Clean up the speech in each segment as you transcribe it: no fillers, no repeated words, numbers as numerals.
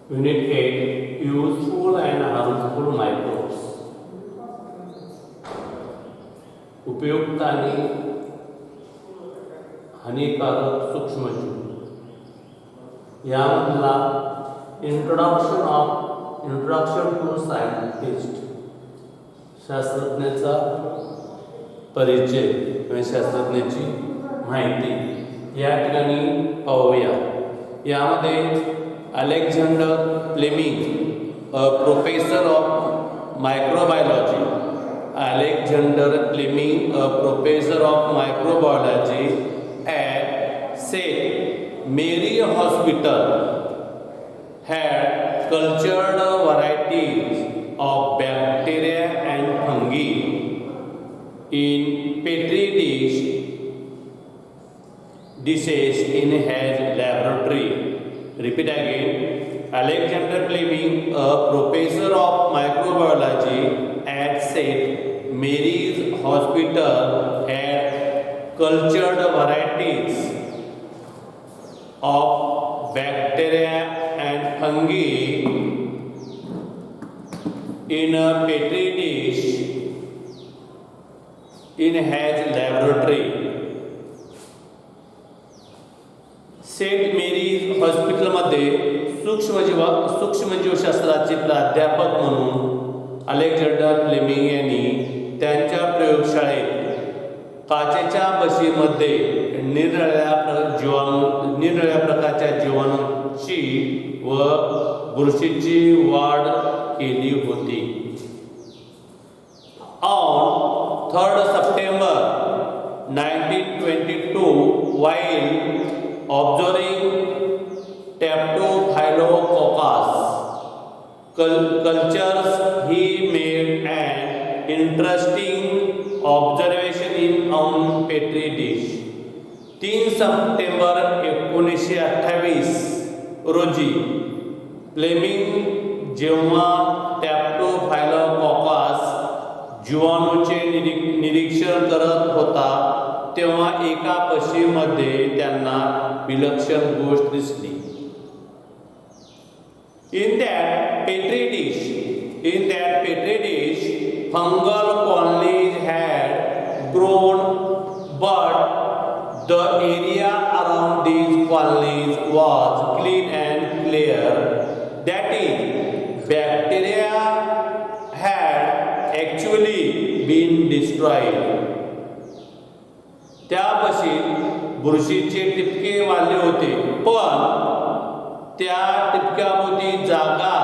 Unit 8 Useful and Harmful Microbes. उपयुक्त आणि हानिकारक सूक्ष्मजीव यामधला इंट्रोडक्शन टू सायंटिस्ट शास्त्रज्ञाचा परिचय किंवा शास्त्रज्ञाची माहिती या ठिकाणी पाहूया. यामध्ये Alexander Fleming, professor of microbiology, Alexander Fleming, a professor of microbiology at St. Mary Hospital, had cultured varieties of bacteria and fungi in petri dishes in his laboratory. Repeat again. Alexander Fleming, a professor of microbiology at St. Mary's Hospital, had cultured varieties of bacteria and fungi in a petri dish in his laboratory. Saint Mary's हॉस्पिटलमध्ये सूक्ष्मजीवशास्त्राचे प्राध्यापक म्हणून Alexander Fleming यांनी त्यांच्या प्रयोगशाळेत काचेच्या बशीमध्ये निरनिराळ्या प्रकारच्या जीवाणूंची व बुरशीची वाढ केली होती. On 3 September 1922, while observing Staphylococcus cultures, he made an interesting observation in on petri dish. 3 September 1928 रोजी फ्लेमिंग जेव्हा स्टॅप्टोफायलोकॉकस जीवाणूचे निरीक्षण करत होता तेव्हा एका बशीमध्ये त्यांना विलक्षण गोष्ट दिसली. In that petri dish, fungal colonies had grown, but the area around these colonies was clean and clear. That is, bacteria had actually been destroyed. त्या बशीत बुरशीचे टिपके वाढले होते, पण त्या टिपक्याभोवती जागा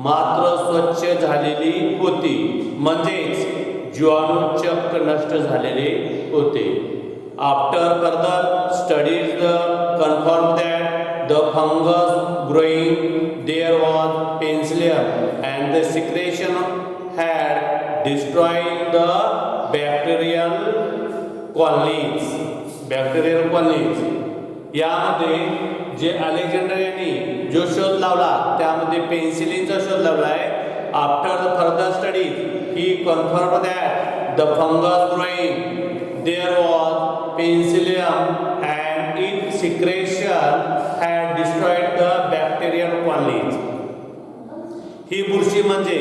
मात्र स्वच्छ झालेली होती, म्हणजेच जीवाणू चक्क नष्ट झालेले होते. After further studies confirm that the fungus growing there was penicillium and the secretion had destroyed the bacterial colonies. यामध्ये जे अलेक्झांडर यांनी जो शोध लावला त्यामध्ये पेन्सिलिनचा शोध लावला आहे. After the further studies he confirm that the fungus growing there was penicillium and it secretion had destroyed the bacterial colonies. ही बुरशी म्हणजे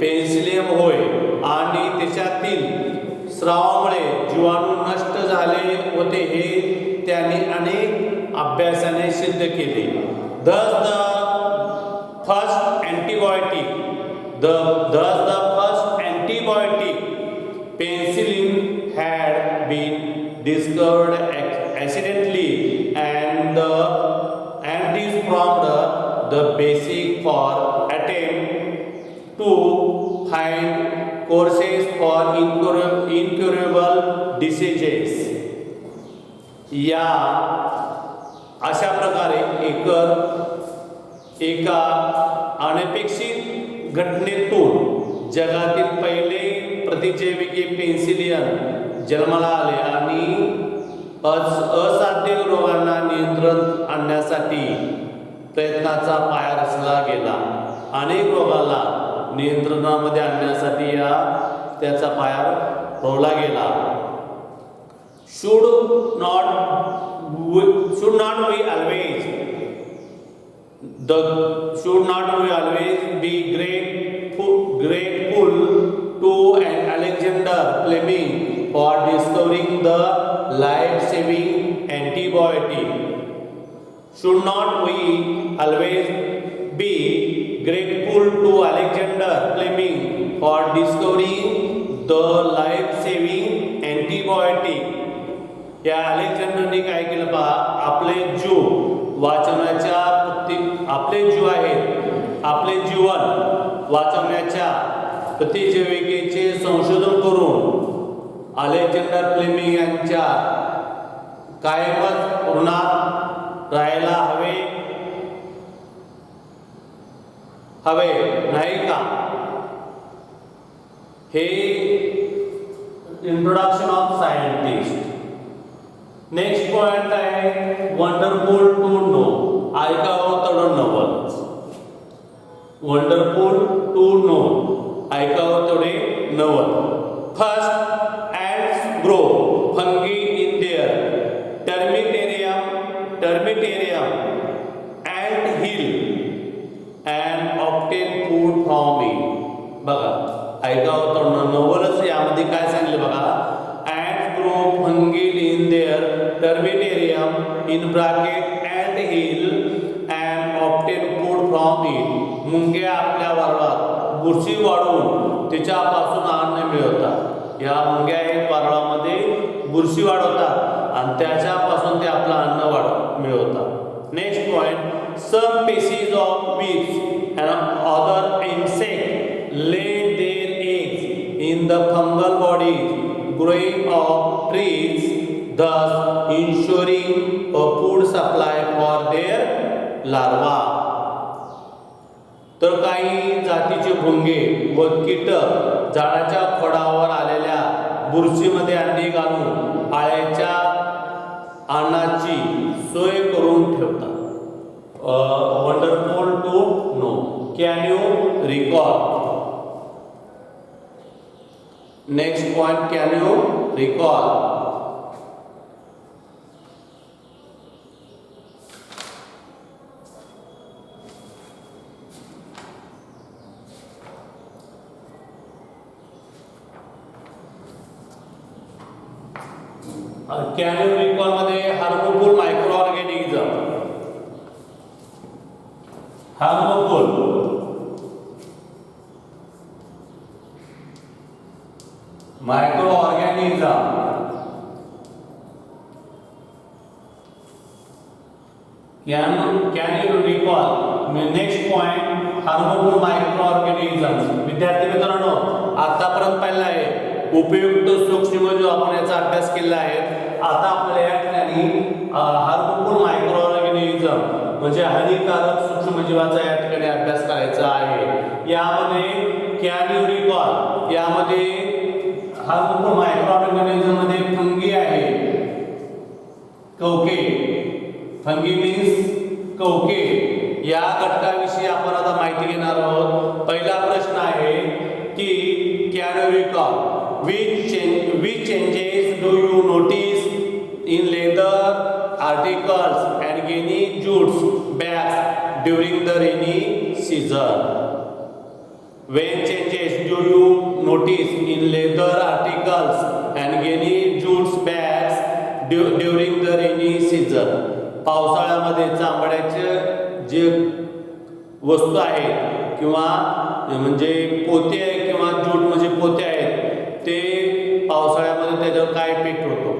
पेन्सिलियम होय आणि त्याच्यातील स्रावामुळे जीवाणू नष्ट झाले होते हे त्यांनी अनेक अभ्यासाने सिद्ध केले. Thus the first antibiotic penicillin had been discovered accidentally, and this formed the basis for attempt to find causes for incurable diseases. या अशा प्रकारे एका अनपेक्षित घटनेतून जगातील पहिले प्रतिजैविके पेन्सिलियन जन्माला आले आणि असाध्य रोगांना नियंत्रण आणण्यासाठी प्रयत्नाचा पाया रचला गेला. अनेक रोगाला नियंत्रणामध्ये आणण्यासाठी त्याचा पाया रोवला गेला. should not we always The should not we always be grateful to an Alexander Fleming for discovering the life-saving antibiotic? Should not we always be grateful to Alexander Fleming for discovering the life-saving antibiotic? या अलेक्झांडरने काय केलं पहा, आपले जीव वाचवण्याच्या आपले जीव आहेत, आपले जीवन वाचवण्याच्या प्रतिजैविकेचे संशोधन करून अलेक्झांडर फ्लेमिंग यांच्या कायमच ऋणात राहायला हवे नाही का? हे introduction of scientist. Next point आहे वंडरफुल टू नो. ऐकावं तेवढं नवल. वंडरफुल टू नो, ऐकावं तेवढे नवल. First, ants grow fungi in their termitarium ant hill and obtain food from it. बघा, ऐकावं तेवढं नवलच. यामध्ये काय सांगितलं बघा, ants grow fungi in their termitarium in bracket ant hill and obtain food from it. मुंग्या आपल्या वारुळात बुरशी वाढवून तिच्यापासून अन्न मिळवतात. या मुंग्या एक वारुळामध्ये बुरशी वाढवतात आणि त्याच्यापासून ते आपलं अन्न मिळवतात. Next point, some species of weeds and other insects lay their eggs in the fungal bodies growing of trees, thus ensuring a food supply for their larvae. तर काही जातीचे भुंगे व कीटक झाडाच्या खोडावर आलेल्या बुरशीमध्ये अंडी घालून आळ्याच्या अन्नाची सोय करून ठेवतात. Wonderful to know. Can you recall? Next point, can you recall? Can you recall मध्ये harmful micro organism. Harmful micro organism. Can you recall? Next point, harmful micro organism. विद्यार्थी मित्रांनो, आतापर्यंत पहिला आहे उपयुक्त सूक्ष्मजीव, आपण याचा अभ्यास केला आहे. आता आपल्याला या ठिकाणी हार्मफुल मायक्रो ऑर्गॅनिझम म्हणजे हानिकारक सूक्ष्मजीवाचा या ठिकाणी अभ्यास करायचा आहे. यामध्ये कॅन यू रिकॉल, यामध्ये हार्मफुल मायक्रो ऑर्गॅनिझम मध्ये फंगी आहे, कवके. Fungi means कवके. या घटकाविषयी आपण आता माहिती घेणार आहोत. पहिला प्रश्न आहे की can you recall which changes do you notice in leather articles and guinea jute bags during the rainy season? When changes do you notice in leather articles and guinea jute bags during the rainy season? पावसाळ्यामध्ये चामड्याचे जे वस्तू आहेत किंवा म्हणजे पोते आहे किंवा जूट म्हणजे पोते आहेत, ते पावसाळ्यामध्ये त्याच्यावर काय इफेक्ट होतो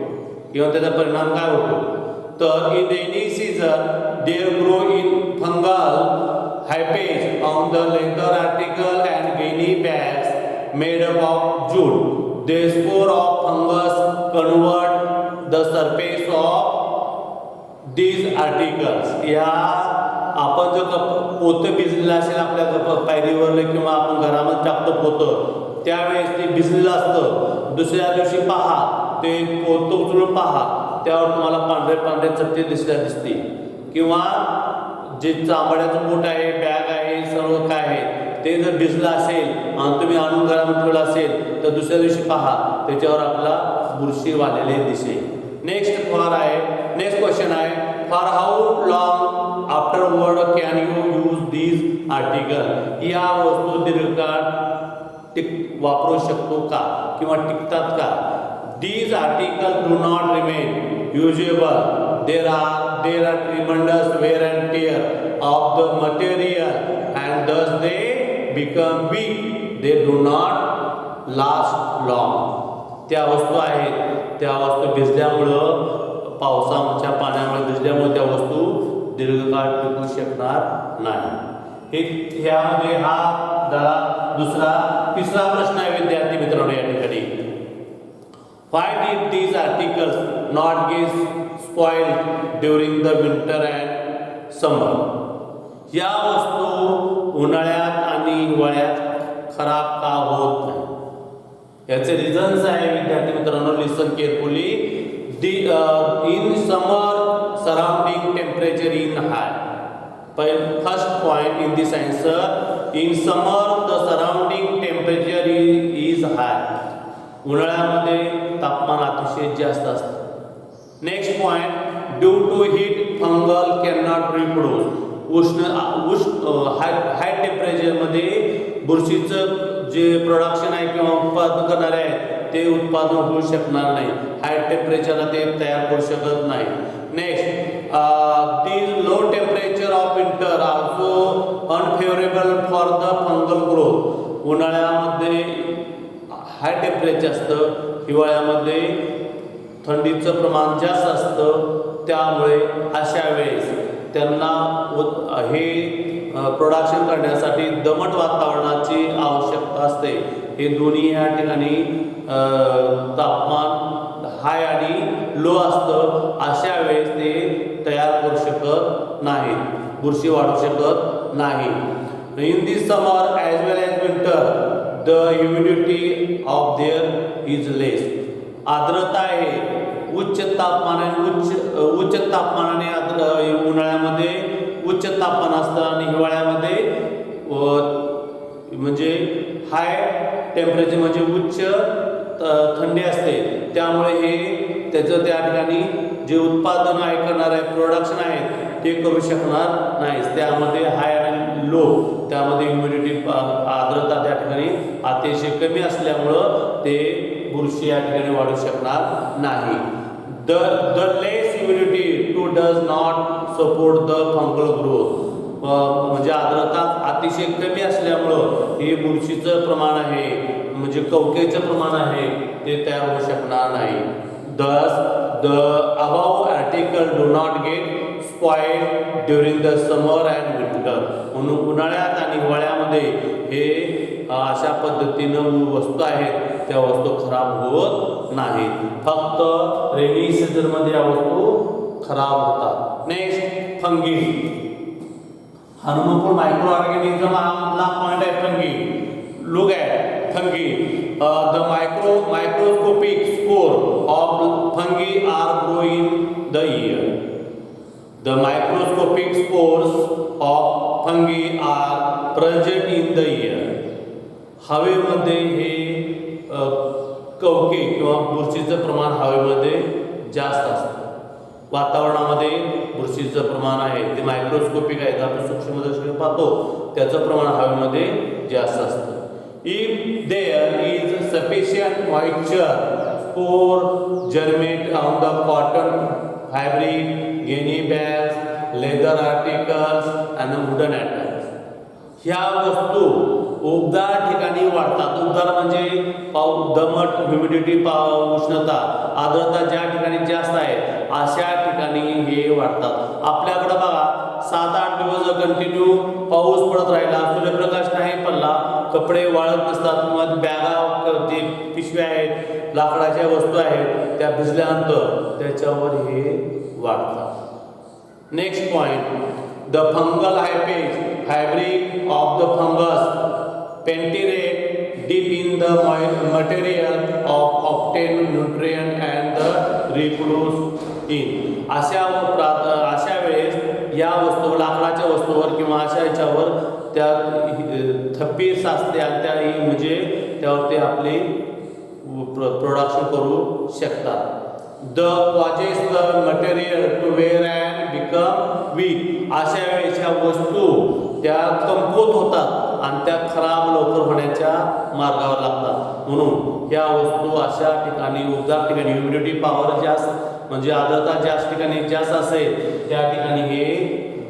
किंवा त्याचा परिणाम काय होतो? तर in rainy season there grow in fungal hyphae on the leather article and gunny bags made up of jute. They spore of fungus convert the surface of these articles. या आपण जर पोतं भिजलेलं असेल आपल्या पायरीवर किंवा आपण घरामध्ये टाकतो पोतं, त्यावेळेस ते भिजलेलं असतं. दुसऱ्या दिवशी पहा ते पोतं उचलून पहा, त्यावर तुम्हाला पांढरे पांढरे चट्टे दिसते. किंवा जे चांबड्याचं पोट आहे, बॅग आहे, सर्व काय आहे ते जर भिजलं असेल आणि तुम्ही आणून घरामध्ये ठेवलं असेल तर दुसऱ्या दिवशी पहा त्याच्यावर आपला बुरशी वाढलेले दिसेल. नेक्स्ट क्वेश्चन आहे for how long afterward can you use these article. या वस्तू दीर्घकाळ वापरू शकतो का किंवा टिकतात का. These article do not remain usable. There are tremendous wear and tear of the material and thus they become weak. They do not last long. त्या वस्तू आहेत, त्या वस्तू भिजल्यामुळं, पावसाच्या पाण्यामुळे भिजल्यामुळे त्या वस्तू दीर्घकाळ टिकू शकणार नाही. ह्यामध्ये हा झाला तिसरा प्रश्न आहे विद्यार्थी मित्रांनो या ठिकाणी. Why did these articles not get spoiled during the winter and summer. या वस्तू उन्हाळ्यात आणि हिवाळ्यात खराब का होत नाही. याचे रिझन्स आहे विद्यार्थी मित्रांनो, listen carefully. In summer surrounding temperature in high. First point in this answer, in summer the surrounding temperature is high. उन्हाळ्यामध्ये तापमान अतिशय जास्त असतं. Next point, due to heat fungal can not reproduce. High टेम्परेचरमध्ये बुरशीचं जे प्रोडक्शन आहे किंवा उत्पादन करणारे आहेत ते उत्पादन होऊ शकणार नाही. हाय टेम्परेचरला ते तयार करू शकत नाही. Next, these low temperature of winter also unfavourable for the fungal growth. उन्हाळ्यामध्ये हाय टेम्परेचर असतं, हिवाळ्यामध्ये थंडीचं प्रमाण जास्त असतं. त्यामुळे अशा वेळेस त्यांना हे प्रोडक्शन करण्यासाठी दमट वातावरणाची आवश्यकता असते. हे दोन्ही या ठिकाणी तापमान हाय आणि लो असतं. अशा वेळेस ते तयार करू शकत नाहीत, बुरशी वाढू शकत नाही. In this summer as well as winter the humidity of there is less. आर्द्रता आहे, उच्च तापमानाने उन्हाळ्यामध्ये उच्च तापमान असतं आणि हिवाळ्यामध्ये म्हणजे हाय टेम्परेचर म्हणजे उच्च थंडी असते. त्यामुळे हे त्याचं त्या ठिकाणी जे उत्पादन आहे करणार आहे, प्रोडक्शन आहे ते करू शकणार नाही. त्यामध्ये हाय आणि लो, त्यामध्ये ह्युमिडिटी आर्द्रता त्या ठिकाणी अतिशय कमी असल्यामुळं ते बुरशी या ठिकाणी वाढू शकणार नाही. The less humidity too does not support the fungal growth. म्हणजे आर्द्रता अतिशय कमी असल्यामुळं हे बुरशीचं प्रमाण आहे म्हणजे कवकेचं प्रमाण आहे ते तयार होऊ शकणार नाही. Thus the above article do not get spoiled during the summer and winter. म्हणून उन्हाळ्यात आणि हिवाळ्यामध्ये हे अशा पद्धतीनं वस्तू आहेत त्या वस्तू खराब होत नाहीत. फक्त रेनी सीझनमध्ये या वस्तू खराब होतात. Next, fungi. Harmful micro organism हा मधला पॉइंट आहे fungi. Look at fungi. The microscopic spore of fungi are grow in the air. The microscopic spores of fungi are present in the air. हवेमध्ये हे कवके किंवा बुरशीचं प्रमाण हवेमध्ये जास्त असतं. वातावरणामध्ये बुरशीचं प्रमाण आहे ते मायक्रोस्कोपिक आहे, आपण सूक्ष्मदर्शनी पाहतो त्याचं प्रमाण हवेमध्ये जास्त असतं. If there is sufficient moisture spore germinate on the cotton fabric, gunny bags, leather articles and wooden items. ह्या वस्तू उबदार ठिकाणी वाढतात. उबदार म्हणजे दमट, ह्युमिडिटी, उष्णता, आर्द्रता ज्या ठिकाणी जास्त आहे अशा ठिकाणी हे वाढतात. आपल्याकडे बघा 7-8 दिवस कंटिन्यू पाऊस पडत राहिला, सूर्यप्रकाश नाही पडला, कपडे वाळत नसतात किंवा बॅगा, ते पिशव्या आहेत, लाकडाच्या वस्तू आहेत त्या भिजल्यानंतर त्याच्यावर हे वाढतात. Next point, the fungal fabric of the fungus penetrate deep in the material of obtain nutrient and the reproduce in. अशा वेळेस या वस्तूवर, लाकडाच्या वस्तूवर किंवा अशा याच्यावर त्या थप्पी साचते आणि त्या म्हणजे त्यावर ते आपले प्रोडक्शन करू शकतात. The causes the material to wear and become weak. अशा वेळेस ह्या वस्तू त्या कमकुवत होतात आणि त्या खराब लवकर होण्याच्या मार्गावर लागतात. म्हणून ह्या वस्तू अशा ठिकाणी उबदार ठिकाणी ह्युमिडिटी पॉवर जास्त म्हणजे आर्द्रता जास्त ठिकाणी जास्त असेल त्या ठिकाणी हे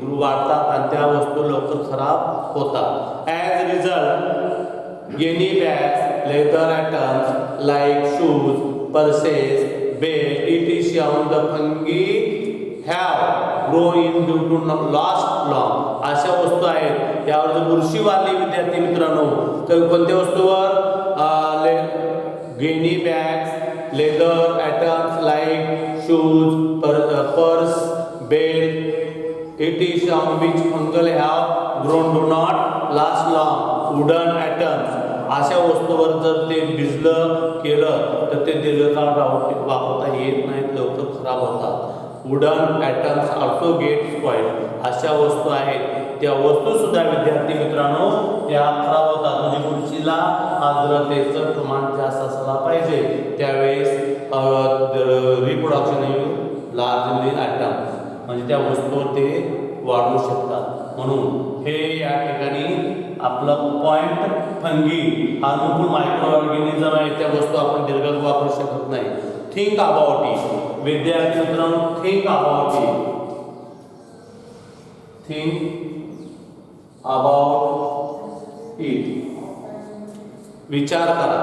वाढतात आणि त्या वस्तू लवकर खराब होतात. As result guinea bags leather items like shoes purses belt etc the fungi have grown in due to last long. अशा वस्तू आहेत यावर जर बुरशी वाढली विद्यार्थी मित्रांनो तर कोणत्या वस्तूवर guinea bags leather items like shoes purse belt etc which fungal have grown do not last long. wooden items अशा वस्तूवर जर ते भिजलं केलं तर ते दीर्घकाळ वापरता येत नाहीत, लवकर खराब होतात. Wooden items also get spoiled. अशा वस्तू आहेत त्या वस्तू सुद्धा विद्यार्थी मित्रांनो त्या खराब होतात. म्हणजे बुरशीला आर्द्रतेचं प्रमाण जास्त असला पाहिजे त्यावेळेस रिप्रोडक्शन लार्जली आयटम म्हणजे त्या वस्तूवर ते वाढू शकतात. म्हणून हे या ठिकाणी आपलं point fungi harmful micro organism आहे त्या वस्तू आपण दीर्घकाळ वापरू शकत नाही. Think about it. विद्यार्थी मित्रांनो think about it. Think about it. विचार करा.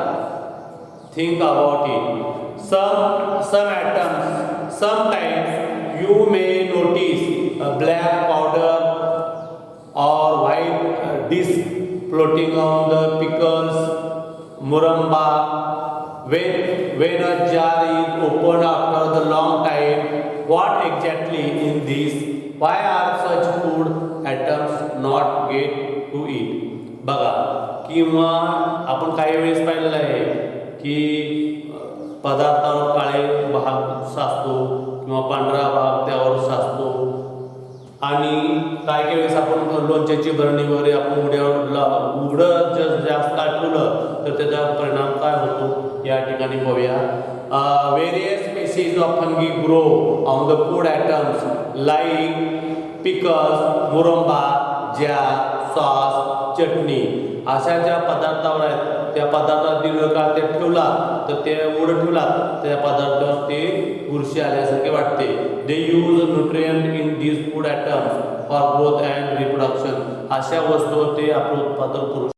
Think about it. some atoms sometimes you may notice a black powder or white disc floating on the pickles muramba. When a jar is opened after the long time, what exactly in this? Why are such food atoms not get to eat? बघा किंवा आपण काही वेळेस पाहिलेलं आहे की पदार्थावर काळे भाग साचतो किंवा पांढरा भाग त्यावर साचतो आणि काही काही वेळेस आपण लोणच्याची भरणी वगैरे आपण उघडं जर जास्त काळ ठेवलं तर त्याचा परिणाम काय होतो या ठिकाणी बघूया. Various species of fungi grow on the food items like pickles murabba jam sauce chutney. अशा ज्या पदार्थावर आहेत त्या पदार्थात दीर्घकाळ ते ठेवला तर ते उघडं ठेवला त्या पदार्थावर ते बुरशी आल्यासारखे वाटते. They use nutrient in these food items for growth and reproduction. अशा वस्तूवर ते आपलं उत्पादन करू